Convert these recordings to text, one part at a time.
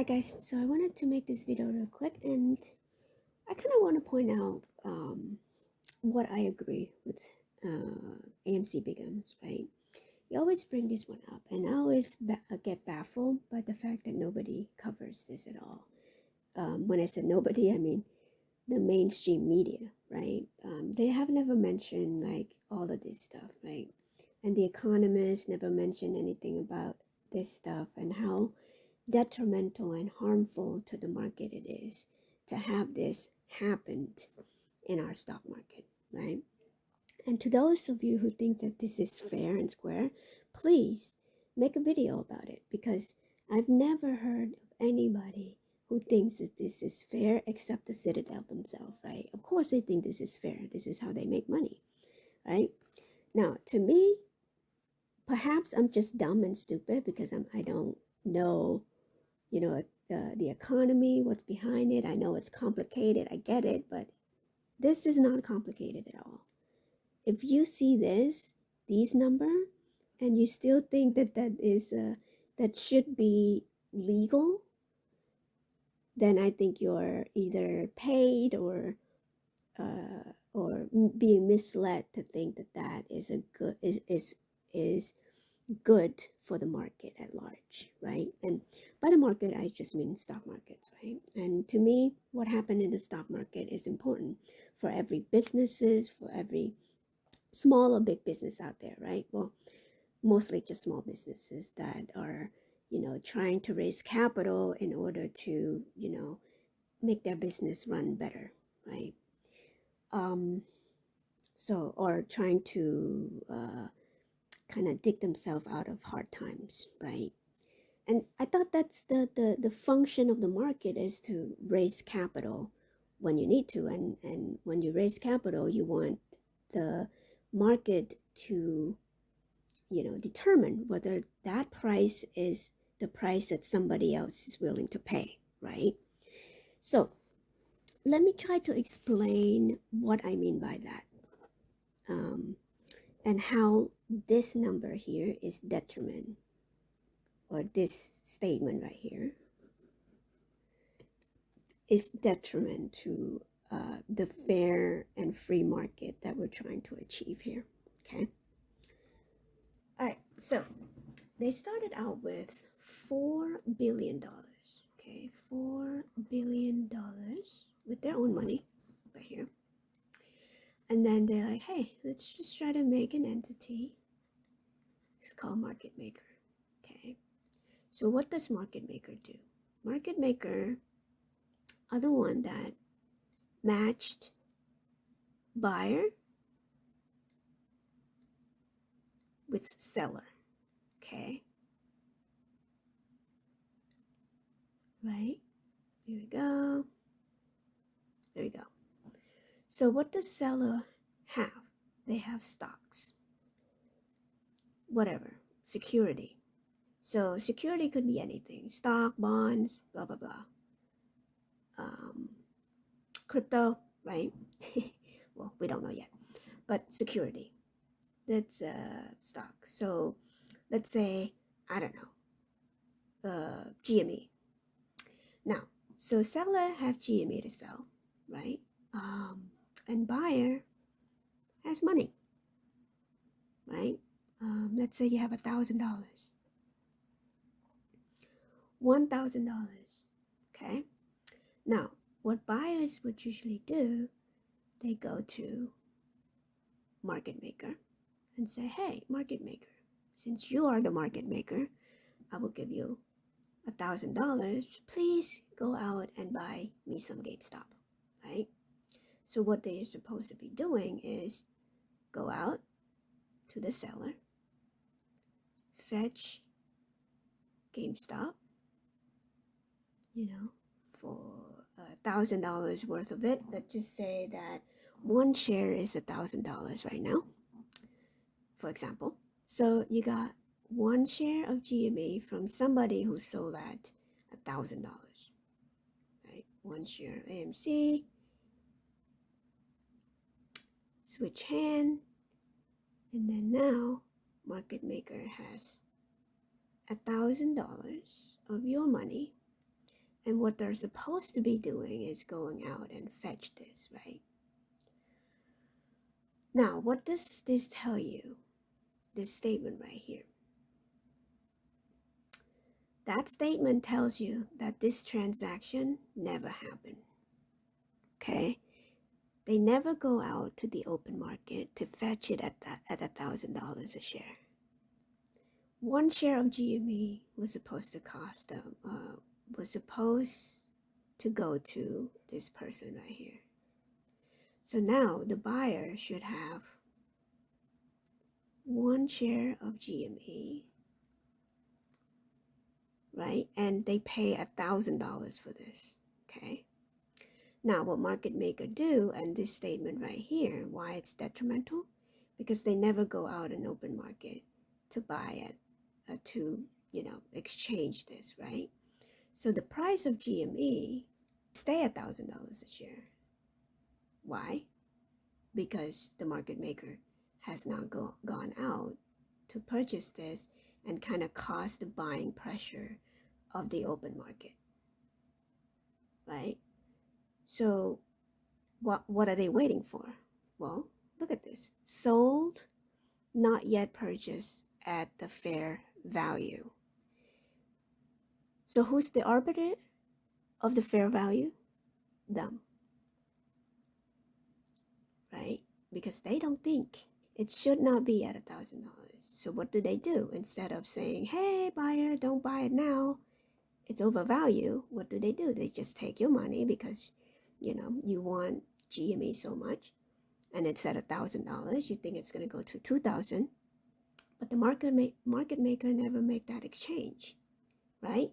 Alright guys, so I wanted to make this video real quick, and I kind of want to point out what I agree with AMC Bigums, right? You always bring this one up, and I always get baffled by the fact that nobody covers this at all. When I said nobody, I mean the mainstream media, right? They have never mentioned like all of this stuff, right? And the economists never mentioned anything about this stuff and how detrimental and harmful to the market it is to have this happened in our stock market, right? And to those of you who think that this is fair and square, please make a video about it, because I've never heard of anybody who thinks that this is fair except the Citadel themselves, right? Of course they think this is fair. This is how they make money, right? Now, to me, perhaps I'm just dumb and stupid because I don't know, the economy, what's behind it. I know it's complicated. I get it, but this is not complicated at all. If you see these number, and you still think that that should be legal, then I think you're either paid or being misled to think that that is a good is good for the market at large, right? And by the market, I just mean stock markets, right? And to me, what happened in the stock market is important for every businesses, for every small or big business out there, right? Well, mostly just small businesses that are, trying to raise capital in order to, make their business run better, right? So, or trying to kind of dig themselves out of hard times, right? And I thought that's the function of the market, is to raise capital when you need to. And when you raise capital, you want the market to, determine whether that price is the price that somebody else is willing to pay, right? So let me try to explain what I mean by that. And how this number here is detriment, or this statement right here is detriment to the fair and free market that we're trying to achieve here, okay? All right, so they started out with $4 billion, okay? $4 billion with their own money right here. And then they're like, hey, let's just try to make an entity. It's called Market Maker, okay? So what does Market Maker do? Market Maker are the one that matched buyer with seller, okay? Right? Here we go. There we go. So what does seller have? They have stocks. Whatever. Security. So security could be anything. Stock, bonds, blah, blah, blah. Crypto, right? Well, we don't know yet. But security. That's stock. So let's say, I don't know, GME. Now, so seller have GME to sell, right? And buyer has money, right? Let's say you have $1,000, $1,000, okay? Now, what buyers would usually do, they go to Market Maker and say, hey, Market Maker, since you are the market maker, I will give you $1,000. Please go out and buy me some GameStop, right? So what they are supposed to be doing is go out to the seller, fetch GameStop, for $1,000 worth of it. Let's just say that one share is $1,000 right now, for example. So you got one share of GME from somebody who sold at $1,000, right? One share of AMC, switch hand, and then now Market Maker has $1,000 of your money, And what they're supposed to be doing is going out and fetch this, right? Now, what does this tell you? This statement right here. That statement tells you that this transaction never happened. Okay? They never go out to the open market to fetch it at $1,000 a share. One share of GME was supposed to cost was supposed to go to this person right here. So now the buyer should have one share of GME, right? And they pay $1,000 for this. Okay. Now, what market maker do, and this statement right here, why it's detrimental, because they never go out in open market to buy it, to exchange this, right? So the price of GME stay $1,000 a share. Why? Because the market maker has not gone out to purchase this and kind of cause the buying pressure of the open market, right? So what are they waiting for? Well, look at this. Sold, not yet purchased at the fair value. So who's the arbiter of the fair value? Them, right? Because they don't think it should not be at $1,000. So what do? Instead of saying, hey, buyer, don't buy it now, it's overvalued, what do? They just take your money because, you want GME so much, and it's at $1,000. You think it's going to go to 2,000, but the market maker never make that exchange, right?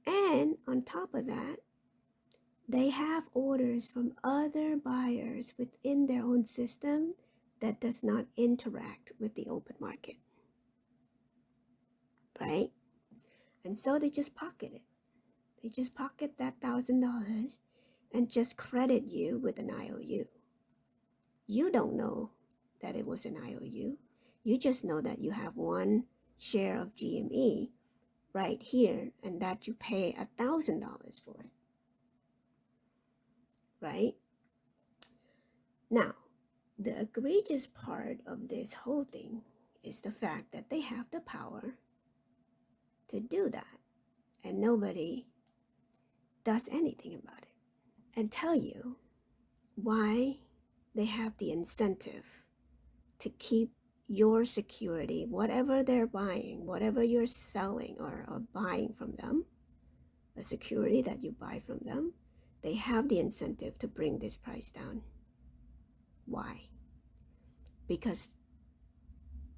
And on top of that, they have orders from other buyers within their own system that does not interact with the open market, right? And so they just pocket it. They just pocket that $1,000 and just credit you with an IOU. You don't know that it was an IOU. You just know that you have one share of GME right here and that you pay $1,000 for it, right? Now, the egregious part of this whole thing is the fact that they have the power to do that and nobody does anything about it and tell you why they have the incentive to keep your security, whatever they're buying, whatever you're selling or buying from them, a security that you buy from them, they have the incentive to bring this price down. Why? Because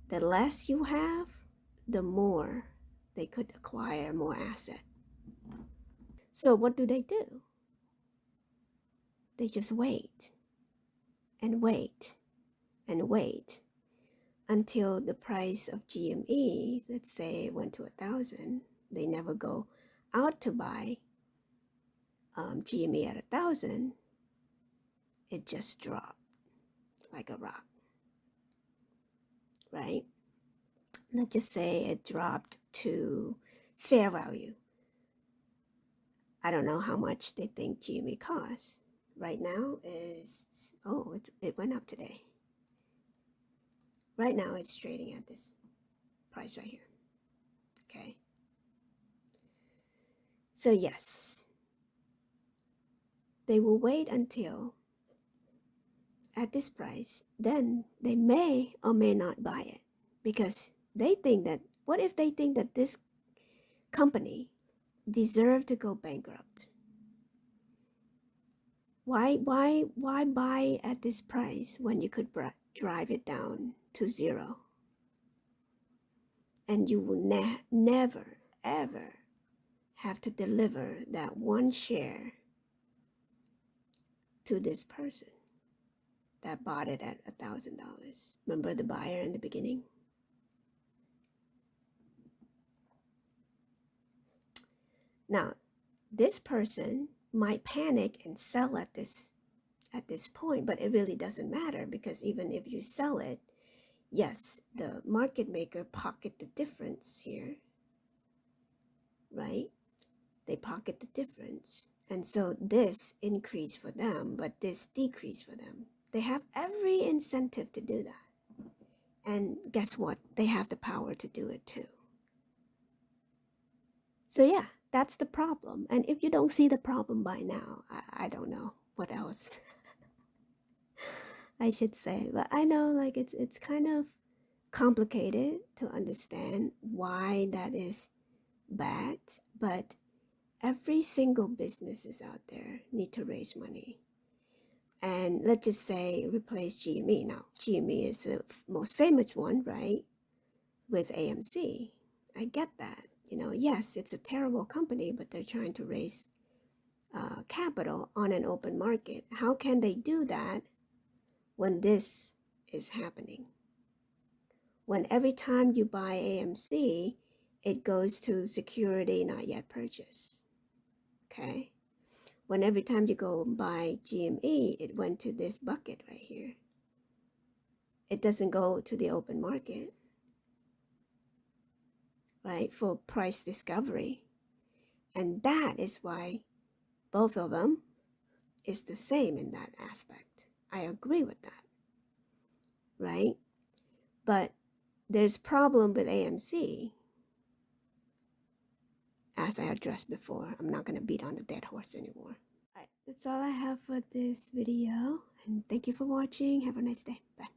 the less you have, the more they could acquire more asset. So what do? They just wait and wait and wait until the price of GME, let's say, went to 1,000. They never go out to buy GME at 1,000. It just dropped like a rock, right? Let's just say it dropped to fair value. I don't know how much they think GME costs. Right now it went up today. Right now it's trading at this price right here. Okay. So yes, they will wait until at this price, then they may or may not buy it because they think that, what if they think that this company deserve to go bankrupt? Why buy at this price when you could drive it down to zero? And you will never, ever have to deliver that one share to this person that bought it at $1,000. Remember the buyer in the beginning? Now, this person might panic and sell at this point, but it really doesn't matter because even if you sell it, yes, the market maker pocket the difference here, right? They pocket the difference. And so this increase for them, but this decrease for them. They have every incentive to do that. And guess what? They have the power to do it too. So yeah, that's the problem. And if you don't see the problem by now, I don't know what else I should say. But I know like it's kind of complicated to understand why that is bad, but every single businesses out there need to raise money. And let's just say replace GME. Now, GME is the most famous one, right? With AMC. I get that. You know, yes, it's a terrible company, but they're trying to raise capital on an open market. How can they do that when this is happening? When every time you buy AMC, it goes to security not yet purchased. Okay? When every time you go buy GME, it went to this bucket right here. It doesn't go to the open market, right, for price discovery. And that is why both of them is the same in that aspect. I agree with that, right? But there's problem with AMC, as I addressed before. I'm not going to beat on the dead horse anymore. All right, that's all I have for this video. And thank you for watching. Have a nice day. Bye.